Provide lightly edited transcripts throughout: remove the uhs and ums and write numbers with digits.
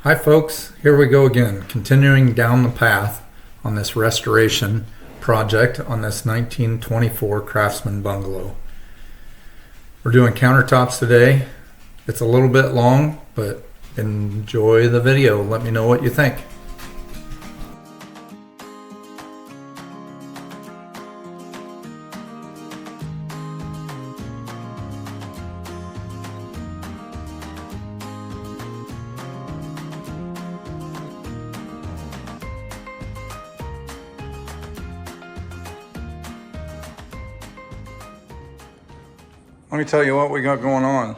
Hi folks, here we go again, continuing down the path on this restoration project on this 1924 Craftsman bungalow. We're doing countertops today. It's a little bit long, but enjoy the video. Let me know what you think. Let me tell you what we got going on.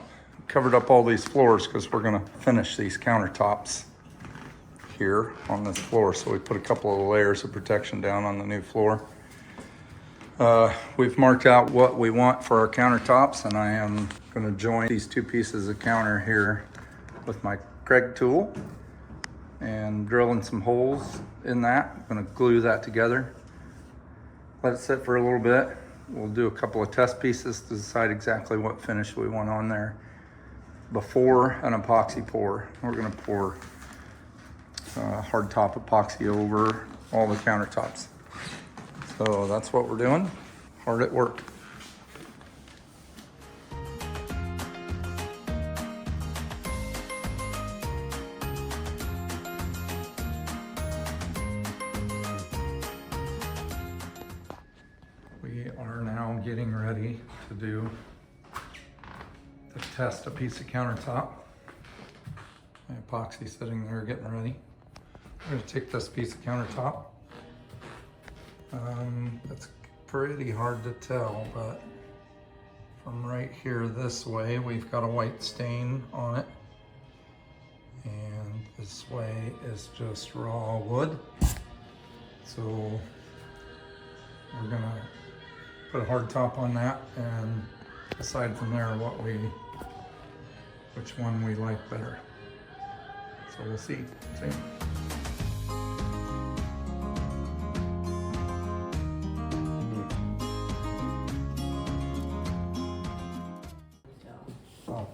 Covered up all these floors because we're gonna finish these countertops here on this floor. So we put a couple of layers of protection down on the new floor. We've marked out what we want for our countertops, and I am gonna join these two pieces of counter here with my Kreg tool and drilling some holes in that. I'm gonna glue that together. Let it sit for a little bit. We'll do a couple of test pieces to decide exactly what finish we want on there before an epoxy pour. We're gonna pour hard top epoxy over all the countertops. So that's what we're doing, hard at work. We are now getting ready to test a piece of countertop. My epoxy sitting there getting ready. I'm going to take this piece of countertop. It's pretty hard to tell, but from right here this way, we've got a white stain on it. And this way is just raw wood. So we're gonna put a hard top on that and decide from there which one we like better. So we'll see. Oh,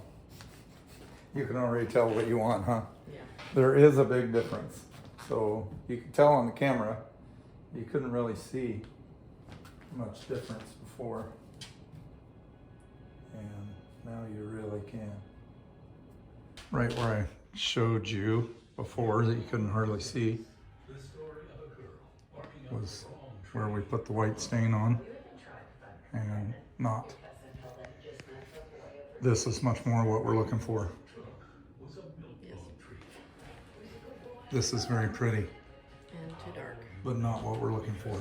you can already tell what you want, huh? Yeah. There is a big difference. So you can tell on the camera, you couldn't really see much difference before, and now you really can. Right where I showed you before that you couldn't hardly see was where we put the white stain on, and not. This is much more what we're looking for. This is very pretty. And too dark. But not what we're looking for.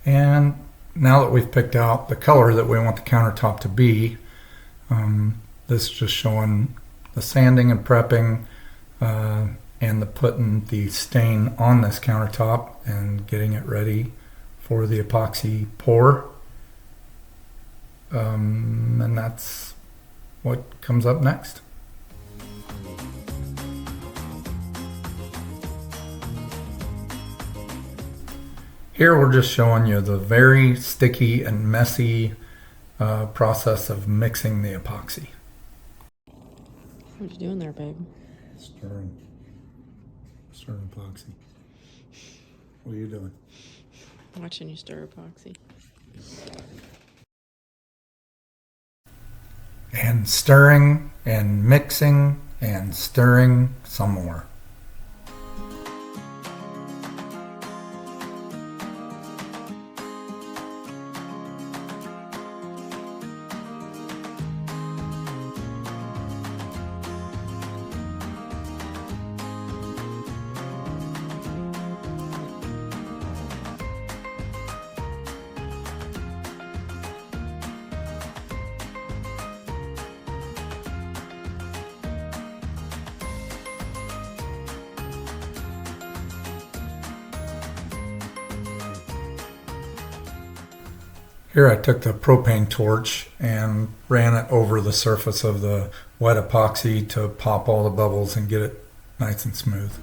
And now that we've picked out the color that we want the countertop to be, this is just showing the sanding and prepping and the putting the stain on this countertop and getting it ready for the epoxy pour. And that's what comes up next. Here we're just showing you the very sticky and messy process of mixing the epoxy. What you doing there, babe? Stirring epoxy. What are you doing? Watching you stir epoxy. And stirring and mixing and stirring some more. Here I took the propane torch and ran it over the surface of the wet epoxy to pop all the bubbles and get it nice and smooth.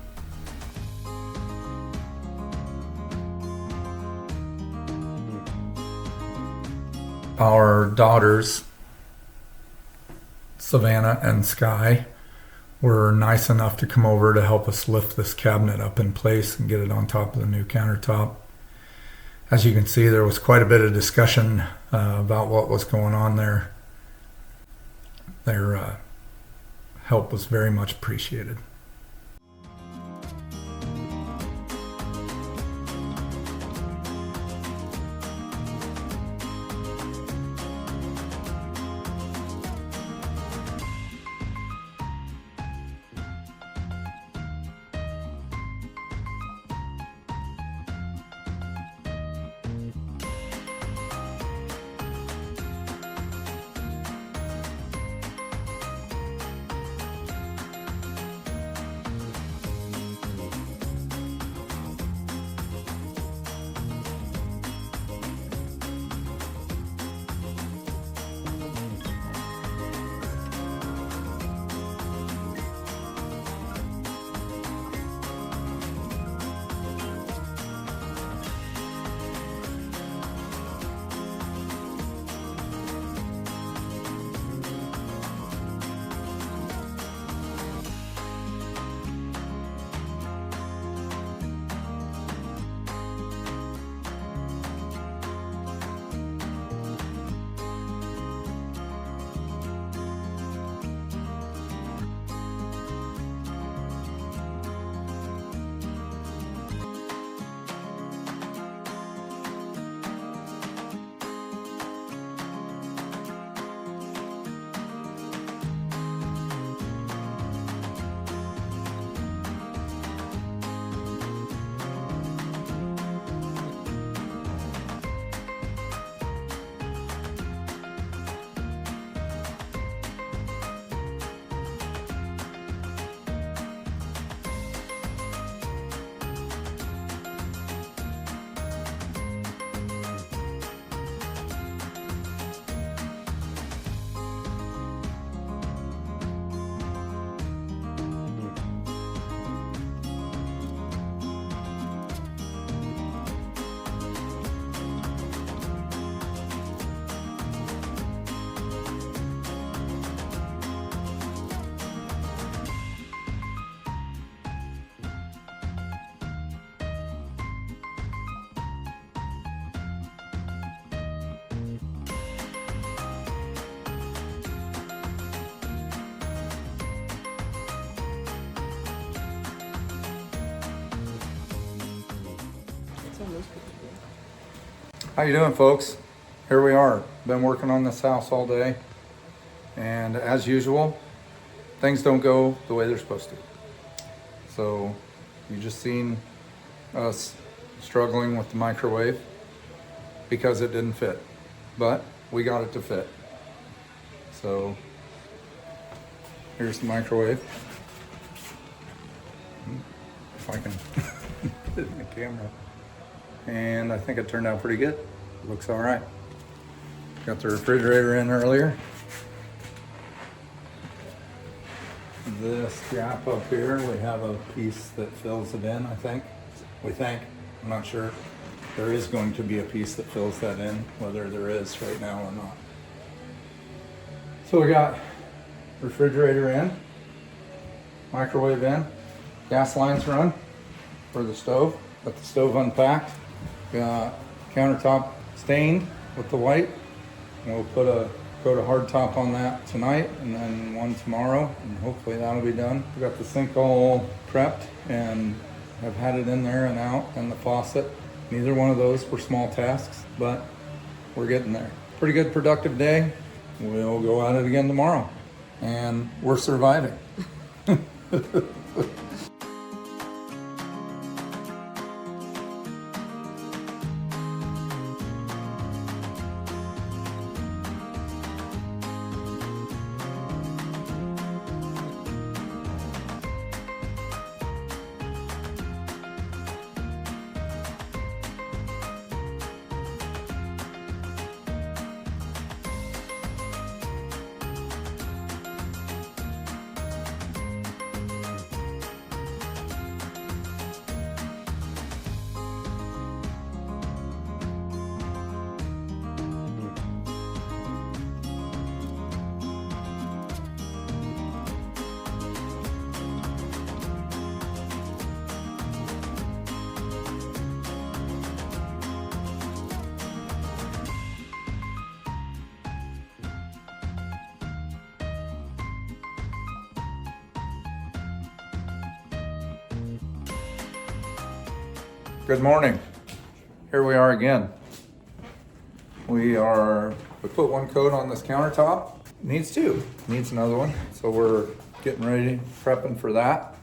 our daughters, Savannah and Sky, were nice enough to come over to help us lift this cabinet up in place and get it on top of the new countertop. As you can see, there was quite a bit of discussion about what was going on there. Their help was very much appreciated. How you doing, folks? Here we are. Been working on this house all day, and as usual, things don't go the way they're supposed to. So you just seen us struggling with the microwave because it didn't fit, but we got it to fit. So here's the microwave. If I can put it in the camera. And I think it turned out pretty good. Looks all right. Got the refrigerator in earlier. This gap up here, we have a piece that fills it in, I think. We think, I'm not sure. There is going to be a piece that fills that in, whether there is right now or not. So we got refrigerator in, microwave in, gas lines run for the stove. Got the stove unpacked. Got countertop stained with the white. We'll put a coat of hardtop on that tonight and then one tomorrow, and hopefully that'll be done. We got the sink all prepped and I've had it in there and out, and the faucet. Neither one of those were small tasks, but we're getting there. Pretty good productive day. We'll go at it again tomorrow, and we're surviving. Good morning. Here we are again. We put one coat on this countertop. Needs two. Needs another one. So we're getting ready, prepping for that.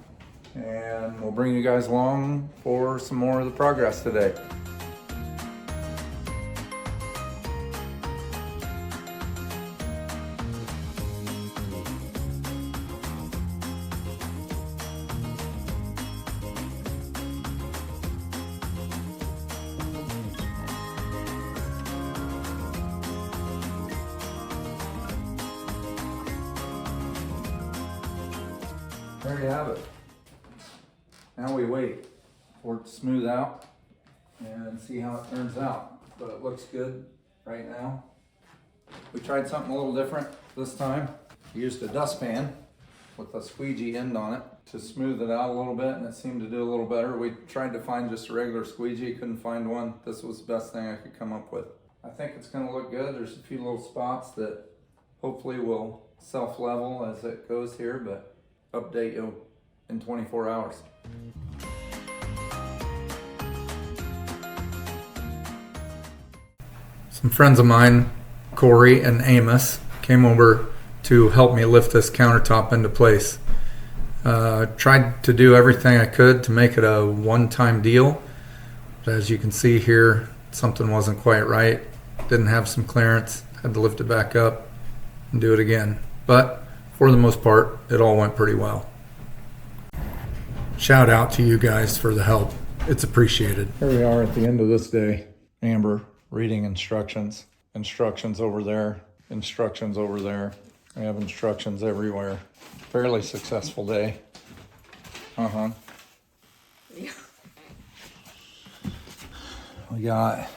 And we'll bring you guys along for some more of the progress today. There you have it. Now we wait for it to smooth out and see how it turns out. But it looks good right now. We tried something a little different this time. We used a dustpan with a squeegee end on it to smooth it out a little bit, and it seemed to do a little better. We tried to find just a regular squeegee, couldn't find one. This was the best thing I could come up with. I think it's gonna look good. There's a few little spots that hopefully will self-level as it goes here, but update you in 24 hours. Some friends of mine, Corey and Amos, came over to help me lift this countertop into place. Tried to do everything I could to make it a one-time deal. But as you can see here, something wasn't quite right. Didn't have some clearance, had to lift it back up and do it again. But for the most part, it all went pretty well. Shout out to you guys for the help. It's appreciated. Here we are at the end of this day. Amber reading instructions. Instructions over there. Instructions over there. We have instructions everywhere. Fairly successful day. Yeah. We got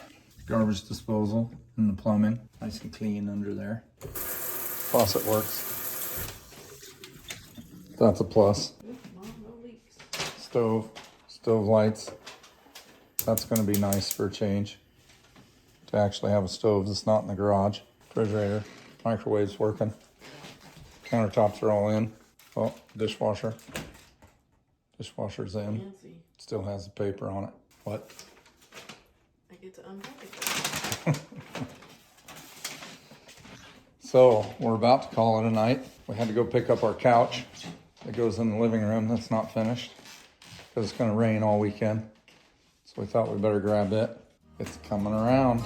garbage disposal and the plumbing. Nice and clean under there. Faucet works. That's a plus. Stove lights. That's going to be nice for a change. To actually have a stove that's not in the garage. Refrigerator, microwave's working. Countertops are all in. Oh, dishwasher. Dishwasher's in. Fancy. Still has the paper on it. What? I get to unpack it. So we're about to call it a night. We had to go pick up our couch that goes in the living room that's not finished because it's going to rain all weekend. So we thought we better grab it. It's coming around.